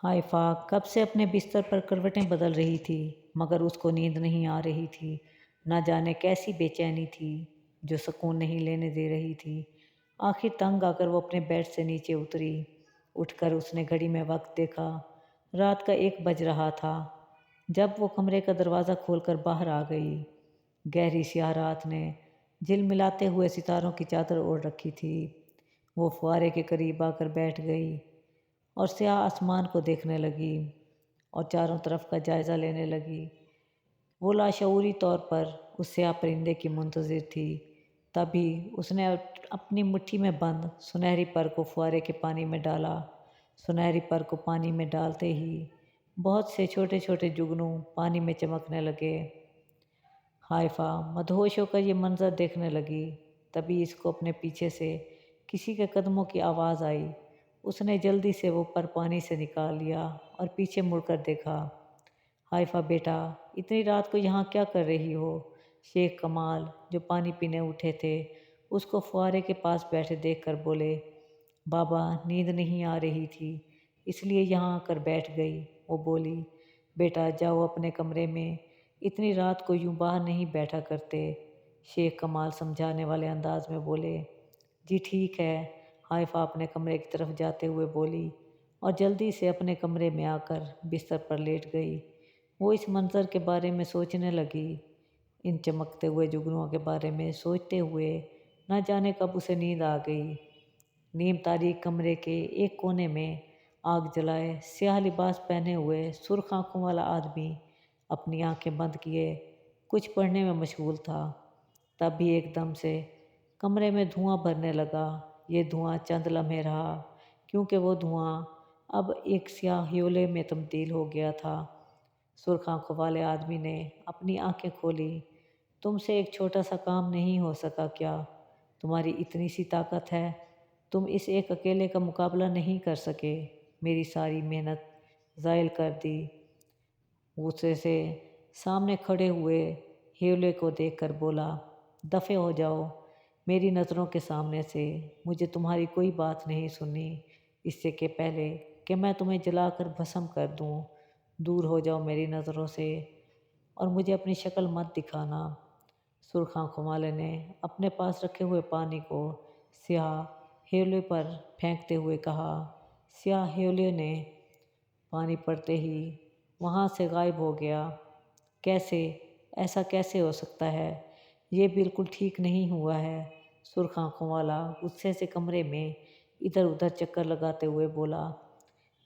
Haifa कब से अपने बिस्तर पर करवटें बदल रही थी, मगर उसको नींद नहीं आ रही थी। न जाने कैसी बेचैनी थी जो सुकून नहीं लेने दे रही थी। आखिर तंग आकर वो अपने बेड से नीचे उतरी। उठकर उसने घड़ी में वक्त देखा। रात का 1 बज रहा था जब वो कमरे का दरवाज़ा खोलकर बाहर आ गई। गहरी स्याह रात ने झिलमिलाते हुए सितारों की चादर ओढ़ रखी थी। वो फुआरे के करीब आकर बैठ गई और स्याह आसमान को देखने लगी और चारों तरफ का जायज़ा लेने लगी। वो लाशऊरी तौर पर उस स्याह परिंदे की मुंतज़िर थी। तभी उसने अपनी मुट्ठी में बंद सुनहरी पर को फुआरे के पानी में डाला। सुनहरी पर को पानी में डालते ही बहुत से छोटे छोटे जुगनू पानी में चमकने लगे। हाइफा मदहोश होकर ये मंजर देखने लगी। तभी इसको अपने पीछे से किसी के कदमों की आवाज़ आई। उसने जल्दी से वो पर पानी से निकाल लिया और पीछे मुड़कर देखा। हाइफा बेटा, इतनी रात को यहाँ क्या कर रही हो? शेख कमाल जो पानी पीने उठे थे उसको फुआरे के पास बैठे देखकर बोले। बाबा, नींद नहीं आ रही थी इसलिए यहाँ आकर बैठ गई। वो बोली, बेटा जाओ अपने कमरे में, इतनी रात को यूं बाहर नहीं बैठा करते। शेख कमाल समझाने वाले अंदाज में बोले। जी ठीक है, हाइफा अपने कमरे की तरफ जाते हुए बोली और जल्दी से अपने कमरे में आकर बिस्तर पर लेट गई। वो इस मंजर के बारे में सोचने लगी। इन चमकते हुए जुगनुओं के बारे में सोचते हुए न जाने कब उसे नींद आ गई। नीम तारीख कमरे के एक कोने में आग जलाए स्याह लिबास पहने हुए सुर्ख आंखों वाला आदमी अपनी आंखें बंद किए कुछ पढ़ने में मशगूल था। तभी एकदम से कमरे में धुआं भरने लगा। ये धुआं चंद लम्हे रहा, क्योंकि वो धुआं अब एक स्याह ह्योले में तब्दील हो गया था। सुर्ख आंखों वाले आदमी ने अपनी आंखें खोली। तुमसे एक छोटा सा काम नहीं हो सका क्या? तुम्हारी इतनी सी ताकत है, तुम इस एक अकेले का मुकाबला नहीं कर सके। मेरी सारी मेहनत ज़ायल कर दी। गुस्से से सामने खड़े हुए ह्योले को देखकर बोला, दफ़े हो जाओ मेरी नज़रों के सामने से। मुझे तुम्हारी कोई बात नहीं सुननी, इससे कि पहले कि मैं तुम्हें जलाकर भस्म कर दूं। दूर हो जाओ मेरी नज़रों से और मुझे अपनी शक्ल मत दिखाना। सुर्ख आंखों वाले ने अपने पास रखे हुए पानी को स्याह ह्योले पर फेंकते हुए कहा। स्याह ह्योले ने पानी पड़ते ही वहाँ से गायब हो गया। कैसे? ऐसा कैसे हो सकता है? ये बिल्कुल ठीक नहीं हुआ है। सुर्ख आंखों वाला गुस्से से कमरे में इधर उधर चक्कर लगाते हुए बोला।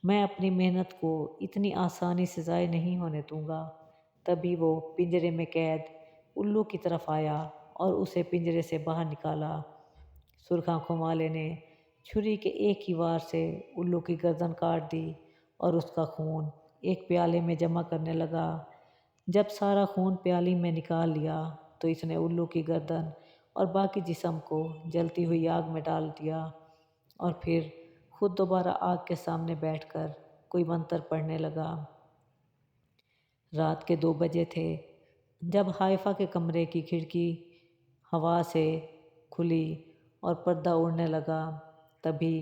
मैं अपनी मेहनत को इतनी आसानी से ज़ाय नहीं होने दूंगा। तभी वो पिंजरे में कैद उल्लू की तरफ आया और उसे पिंजरे से बाहर निकाला। सुर्ख आंखों वाले ने छुरी के एक ही वार से उल्लू की गर्दन काट दी और उसका खून एक प्याले में जमा करने लगा। जब सारा खून प्याली में निकाल लिया तो इसने उल्लू की गर्दन और बाकी जिस्म को जलती हुई आग में डाल दिया और फिर खुद दोबारा आग के सामने बैठकर कोई मंत्र पढ़ने लगा। रात के 2 बजे थे जब हाइफा के कमरे की खिड़की हवा से खुली और पर्दा उड़ने लगा। तभी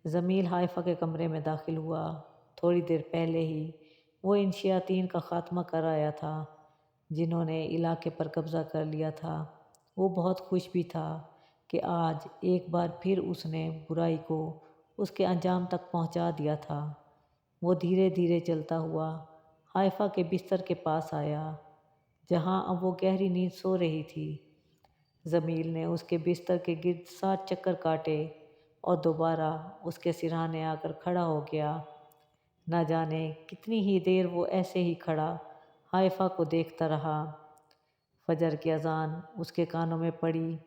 जमील हाइफा के कमरे में दाखिल हुआ। थोड़ी देर पहले ही वो इन शयातीन का खात्मा कर आया था जिन्होंने इलाके पर कब्ज़ा कर लिया था। वो बहुत खुश भी था कि आज एक बार फिर उसने बुराई को उसके अंजाम तक पहुंचा दिया था। वो धीरे धीरे चलता हुआ हाइफा के बिस्तर के पास आया, जहां अब वो गहरी नींद सो रही थी। जमील ने उसके बिस्तर के गिर्द 7 चक्कर काटे और दोबारा उसके सिरहाने आकर खड़ा हो गया। न जाने कितनी ही देर वो ऐसे ही खड़ा हाइफा को देखता रहा। फजर की अजान उसके कानों में पड़ी।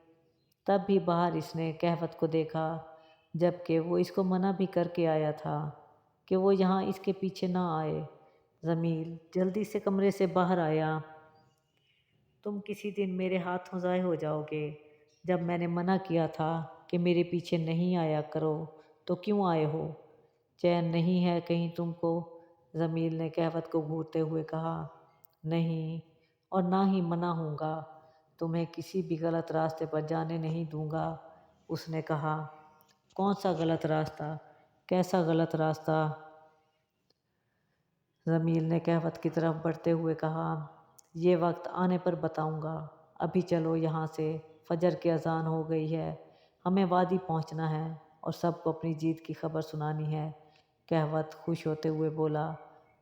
तब भी बाहर इसने कहवत को देखा, जबकि वो इसको मना भी करके आया था कि वो यहाँ इसके पीछे ना आए। जमील जल्दी से कमरे से बाहर आया। तुम किसी दिन मेरे हाथों ज़ाय हो जाओगे। जब मैंने मना किया था कि मेरे पीछे नहीं आया करो तो क्यों आए हो? चैन नहीं है कहीं तुमको? जमील ने कहवत को घूरते हुए कहा। नहीं, और ना ही मना हूँगा। तुम्हें किसी भी गलत रास्ते पर जाने नहीं दूँगा। उसने कहा। कौन सा गलत रास्ता? कैसा गलत रास्ता? جمیل نے کہوت کی طرف بڑھتے ہوئے کہا، یہ وقت آنے پر بتاؤں گا، ابھی چلو یہاں سے، فجر کی اذان ہو گئی ہے، ہمیں وادی پہنچنا ہے اور سب کو اپنی جیت کی خبر سنانی ہے۔ کہوت خوش ہوتے ہوئے بولا،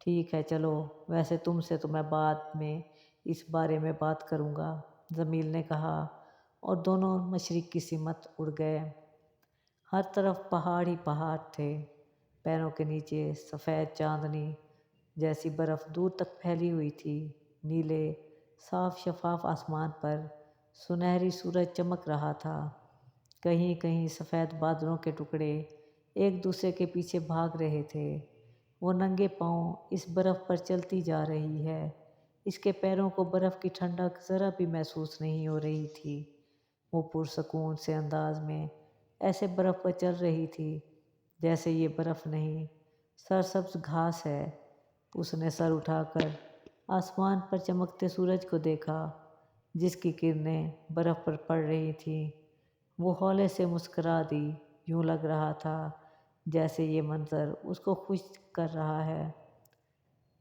ٹھیک ہے چلو، ویسے تم سے تو میں بعد میں اس بارے میں بات کروں گا، جمیل نے کہا، اور دونوں مشرق کی سمت اڑ گئے۔ ہر طرف پہاڑ ہی پہاڑ تھے، پیروں کے نیچے سفید چاندنی جیسی برف دور تک پھیلی ہوئی تھی، نیلے صاف شفاف آسمان پر سنہری سورج چمک رہا تھا، کہیں کہیں سفید بادلوں کے ٹکڑے ایک دوسرے کے پیچھے بھاگ رہے تھے۔ وہ ننگے پاؤں اس برف پر چلتی جا رہی ہے، اس کے پیروں کو برف کی ٹھنڈک ذرا بھی محسوس نہیں ہو رہی تھی۔ وہ پرسکون سے انداز میں ایسے برف پر چل رہی تھی جیسے یہ برف نہیں، سرسبز گھاس ہے۔ اس نے سر اٹھا کر آسمان پر چمکتے سورج کو دیکھا، جس کی کرنیں برف پر پڑ رہی تھیں۔ وہ ہولے سے مسکرا دی، یوں لگ رہا تھا جیسے یہ منظر اس کو خوش کر رہا ہے۔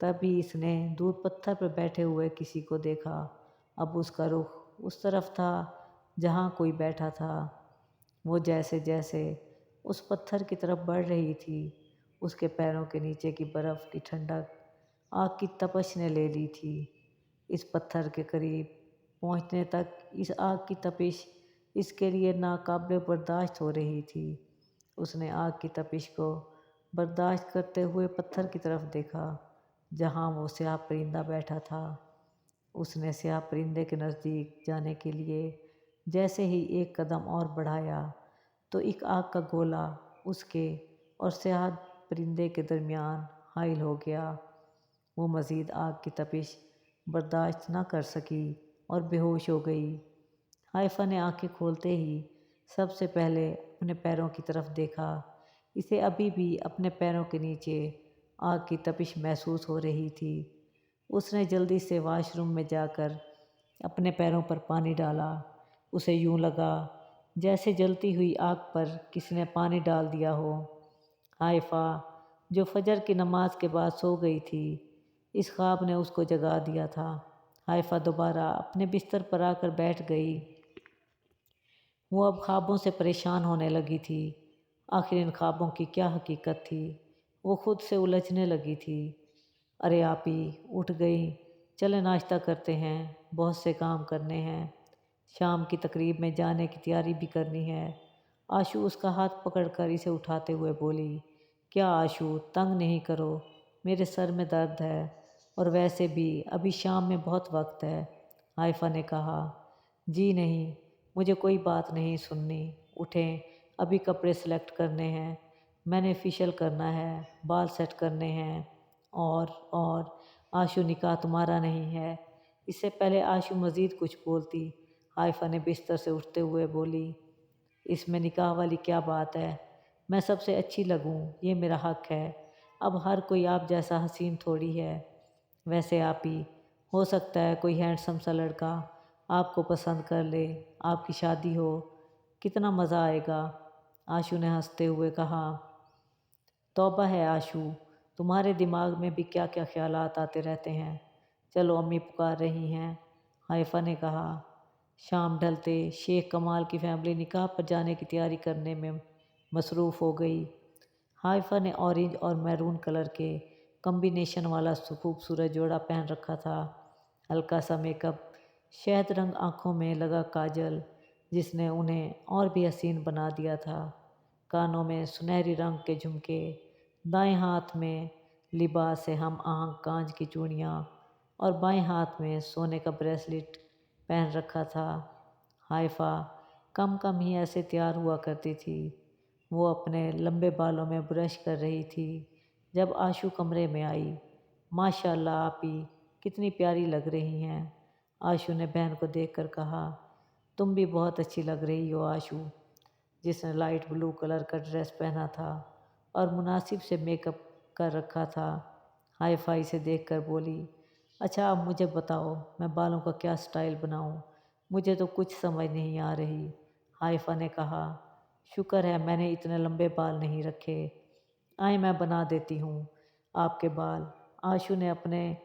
تبھی اس نے دور پتھر پر بیٹھے ہوئے کسی کو دیکھا، اب اس کا رخ اس طرف تھا جہاں کوئی بیٹھا تھا۔ وہ جیسے جیسے اس پتھر کی طرف بڑھ رہی تھی، اس کے پیروں کے نیچے کی برف کی ٹھنڈک آگ کی تپش نے لے لی تھی۔ اس پتھر کے قریب پہنچنے تک اس آگ کی تپش اس کے لیے ناقابل برداشت ہو رہی تھی۔ اس نے آگ کی تپش کو برداشت کرتے ہوئے پتھر کی طرف دیکھا جہاں وہ سیاہ پرندہ بیٹھا تھا۔ اس نے سیاہ پرندے کے نزدیک جانے کے لیے جیسے ہی ایک قدم اور بڑھایا تو ایک آگ کا گولا اس کے اور سیاہ پرندے کے درمیان حائل ہو گیا۔ وہ مزید آگ کی تپش برداشت نہ کر سکی اور بے ہوش ہو گئی۔ ہائفہ نے آنکھیں کھولتے ہی سب سے پہلے اپنے پیروں کی طرف دیکھا، اسے ابھی بھی اپنے پیروں کے نیچے آگ کی تپش محسوس ہو رہی تھی۔ اس نے جلدی سے واش روم میں جا کر اپنے پیروں پر پانی ڈالا، اسے یوں لگا جیسے جلتی ہوئی آگ پر کسی نے پانی ڈال دیا ہو۔ ہائفہ جو فجر کی نماز کے بعد سو گئی تھی، اس خواب نے اس کو جگا دیا تھا۔ ہائفہ دوبارہ اپنے بستر پر آ کر بیٹھ گئی۔ وہ اب خوابوں سے پریشان ہونے لگی تھی، آخر ان خوابوں کی کیا حقیقت تھی؟ وہ خود سے الجھنے لگی تھی۔ ارے آپی اٹھ گئی، چلے ناشتہ کرتے ہیں، بہت سے کام کرنے ہیں، شام کی تقریب میں جانے کی تیاری بھی کرنی ہے۔ آشو اس کا ہاتھ پکڑ کر اسے اٹھاتے ہوئے بولی، کیا آشو تنگ نہیں کرو، میرے سر میں درد ہے، اور ویسے بھی ابھی شام میں بہت وقت ہے۔ ہائفہ نے کہا، جی نہیں، مجھے کوئی بات نہیں سننی، اٹھیں، ابھی کپڑے سلیکٹ کرنے ہیں، میں نے فیشل کرنا ہے، بال سیٹ کرنے ہیں، اور آشو نکاح تمہارا نہیں ہے۔ اس سے پہلے آشو مزید کچھ بولتی، ہائفہ نے بستر سے اٹھتے ہوئے بولی، اس میں نکاح والی کیا بات ہے، میں سب سے اچھی لگوں، یہ میرا حق ہے، اب ہر کوئی آپ جیسا حسین تھوڑی ہے۔ ویسے آپی، ہو سکتا ہے کوئی ہینڈسم سا لڑکا آپ کو پسند کر لے، آپ کی شادی ہو، کتنا مزہ آئے گا۔ آشو نے ہنستے ہوئے کہا، توبہ ہے آشو، تمہارے دماغ میں بھی کیا کیا خیالات آتے رہتے ہیں، چلو امی پکار رہی ہیں۔ ہائفہ نے کہا۔ شام ڈھلتے شیخ کمال کی فیملی نکاح پر جانے کی تیاری کرنے میں مصروف ہو گئی۔ ہائفہ نے اورنج اور میرون کلر کے کمبینیشن والا خوبصورت جوڑا پہن رکھا تھا، ہلکا سا میک اپ، شہد رنگ آنکھوں میں لگا کاجل جس نے انہیں اور بھی حسین بنا دیا تھا، کانوں میں سنہری رنگ کے جھمکے، دائیں ہاتھ میں لباس سے ہم آہنگ کانچ کی چوڑیاں اور بائیں ہاتھ میں سونے کا بریسلٹ پہن رکھا تھا۔ ہائفہ کم کم ہی ایسے تیار ہوا کرتی تھی۔ وہ اپنے لمبے بالوں میں برش کر رہی تھی جب آشو کمرے میں آئی۔ ماشاء اللہ آپی، کتنی پیاری لگ رہی ہیں، آشو نے بہن کو دیکھ کر کہا۔ تم بھی بہت اچھی لگ رہی ہو آشو، جس نے لائٹ بلو کلر کا ڈریس پہنا تھا اور مناسب سے میک اپ کر رکھا تھا۔ ہائفہ اسے دیکھ کر بولی، اچھا اب مجھے بتاؤ میں بالوں کا کیا سٹائل بناؤں، مجھے تو کچھ سمجھ نہیں آ رہی۔ ہائفہ نے کہا، شکر ہے میں نے اتنے لمبے بال نہیں رکھے، آئیں میں بنا دیتی ہوں آپ کے بال۔ आशु ने अपने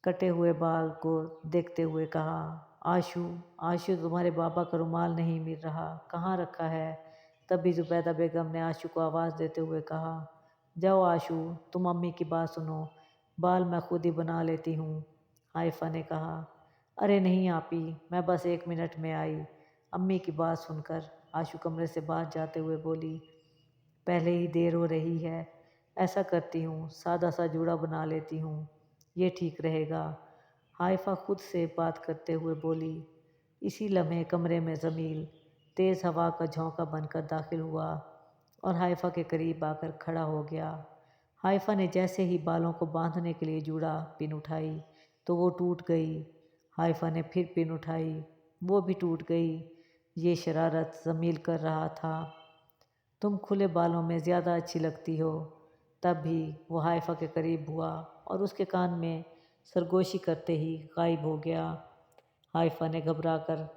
कटे हुए बाल को देखते हुए कहा। आशु, आशु, तुम्हारे बाबा का रुमाल नहीं मिल रहा, कहाँ रखा है? तभी जुबैदा बेगम ने आशु को आवाज़ देते हुए कहा, जाओ आशु, तुम अम्मी की बात सुनो, बाल मैं खुद ही बना लेती हूँ। हाइफा ने कहा, अरे नहीं आपी, मैं बस 1 मिनट में आई। अम्मी की बात सुनकर आशु कमरे से बाहर जाते हुए बोली, पहले ही देर हो रही है, ऐसा करती हूँ सादा सा जूड़ा बना लेती हूँ, ये ठीक रहेगा। हाइफा खुद से बात करते हुए बोली। इसी लम्हे कमरे में जमील तेज़ हवा का झोंका बनकर दाखिल हुआ और हाइफा के करीब आकर खड़ा हो गया। हाइफा ने जैसे ही बालों को बांधने के लिए जूड़ा पिन उठाई तो वो टूट गई। हाइफा ने फिर पिन उठाई, वो भी टूट गई। ये शरारत जमील कर रहा था। तुम खुले बालों में ज़्यादा अच्छी लगती हो। तब भी वो हाइफा के करीब हुआ और उसके कान में सरगोशी करते ही गायब हो गया। हाइफा ने घबराकर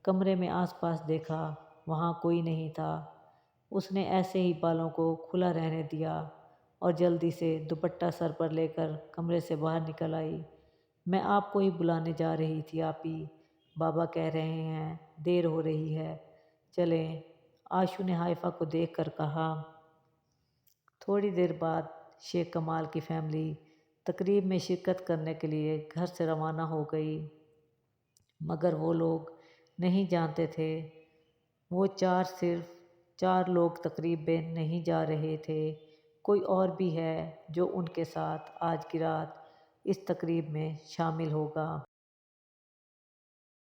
कमरे में आसपास देखा, वहाँ कोई नहीं था। उसने ऐसे ही बालों को खुला रहने दिया और जल्दी से दुपट्टा सर पर लेकर कमरे से बाहर निकल आई। मैं आपको ही बुलाने जा रही थी आपी, बाबा कह रहे हैं देर हो रही है, चलें। आशु ने हाइफा को देखकर कहा। थोड़ी देर बाद शेख कमाल की फैमिली तकरीब में शिरकत करने के लिए घर से रवाना हो गई, मगर वो लोग नहीं जानते थे वो सिर्फ 4 लोग तकरीब में नहीं जा रहे थे, कोई और भी है जो उनके साथ आज की रात इस तकरीब में शामिल होगा।